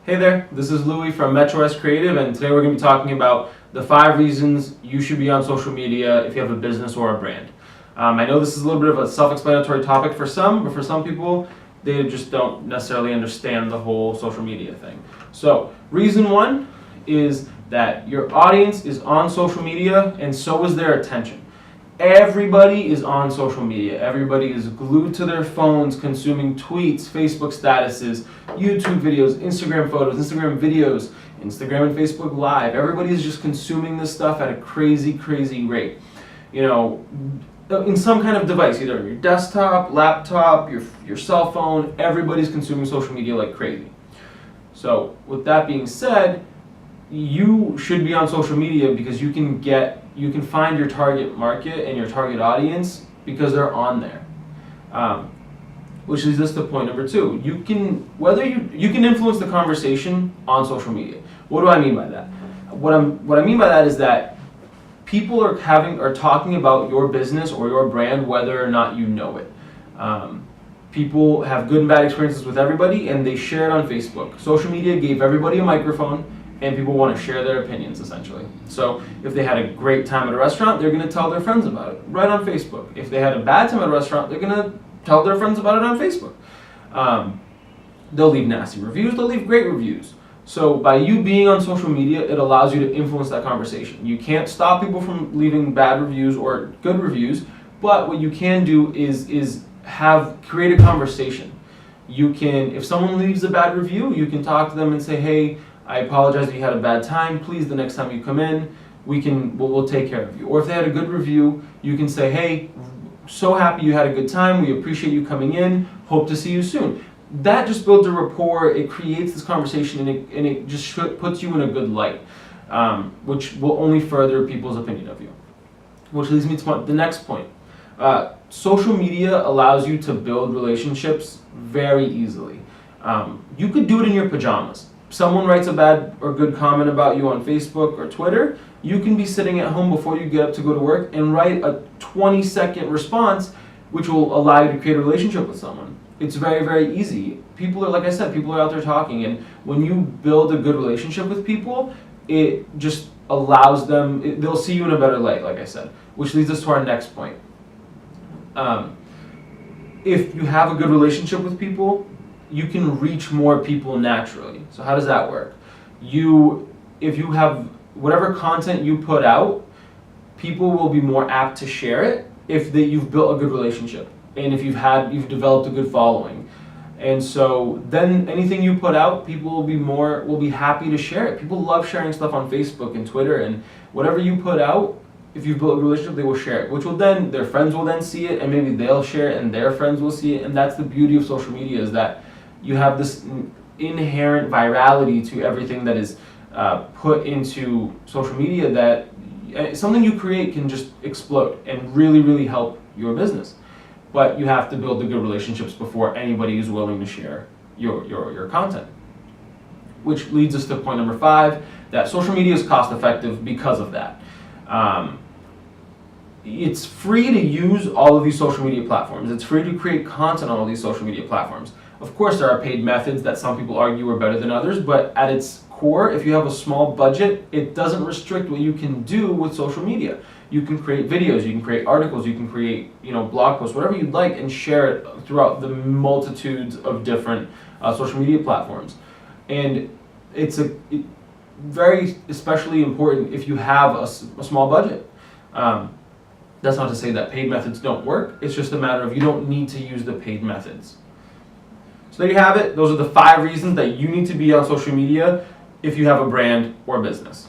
Hey there, this is Louie from MetroS Creative, and today we're going to be talking about the 5 reasons you should be on social media if you have a business or a brand. I know this is a little bit of a self-explanatory topic for some, but for some people, they just don't necessarily understand the whole social media thing. So, reason 1 is that your audience is on social media, and so is their attention. Everybody is on social media. Everybody is glued to their phones, consuming tweets, Facebook statuses, YouTube videos, Instagram photos, Instagram videos, Instagram and Facebook Live. Everybody is just consuming this stuff at a crazy, crazy rate. You know, in some kind of device, either your desktop, laptop, your cell phone, everybody's consuming social media like crazy. So, with that being said, you should be on social media because you can find your target market and your target audience because they're on there. Which leads us to point number 2. You can influence the conversation on social media. What do I mean by that? What I mean by that is that people are talking about your business or your brand whether or not you know it. People have good and bad experiences with everybody, and they share it on Facebook. Social media gave everybody a microphone, and people want to share their opinions, essentially. So if they had a great time at a restaurant, they're going to tell their friends about it, right on Facebook. If they had a bad time at a restaurant, they're going to tell their friends about it on Facebook. They'll leave nasty reviews, they'll leave great reviews. So by you being on social media, it allows you to influence that conversation. You can't stop people from leaving bad reviews or good reviews, but what you can do is create a conversation. You can, if someone leaves a bad review, you can talk to them and say, hey, I apologize if you had a bad time. Please, the next time you come in, we'll take care of you. Or if they had a good review, you can say, hey, so happy you had a good time. We appreciate you coming in. Hope to see you soon. That just builds a rapport. It creates this conversation, and it just puts you in a good light, which will only further people's opinion of you. Which leads me to the next point. Social media allows you to build relationships very easily. You could do it in your pajamas. Someone writes a bad or good comment about you on Facebook or Twitter, you can be sitting at home before you get up to go to work and write a 20-second response, which will allow you to create a relationship with someone. It's very, very easy. People are, like I said, people are out there talking, and when you build a good relationship with people, it just allows them, they'll see you in a better light, like I said, which leads us to our next point. If you have a good relationship with people, you can reach more people naturally. So how does that work? If you have whatever content you put out, people will be more apt to share it if you've built a good relationship and if you've developed a good following. And so then anything you put out, people will be happy to share it. People love sharing stuff on Facebook and Twitter, and whatever you put out, if you've built a relationship, they will share it, which will then, their friends will then see it, and maybe they'll share it and their friends will see it. And that's the beauty of social media, is that you have this inherent virality to everything that is put into social media, that something you create can just explode and really, really help your business. But you have to build the good relationships before anybody is willing to share your content. Which leads us to point number 5, that social media is cost effective because of that. It's free to use all of these social media platforms. It's free to create content on all these social media platforms. Of course, there are paid methods that some people argue are better than others, but at its core, if you have a small budget, it doesn't restrict what you can do with social media. You can create videos, you can create articles, you can create blog posts, whatever you'd like, and share it throughout the multitudes of different social media platforms. And it's very especially important if you have a small budget. That's not to say that paid methods don't work. It's just a matter of you don't need to use the paid methods. So there you have it. Those are the 5 reasons that you need to be on social media if you have a brand or business.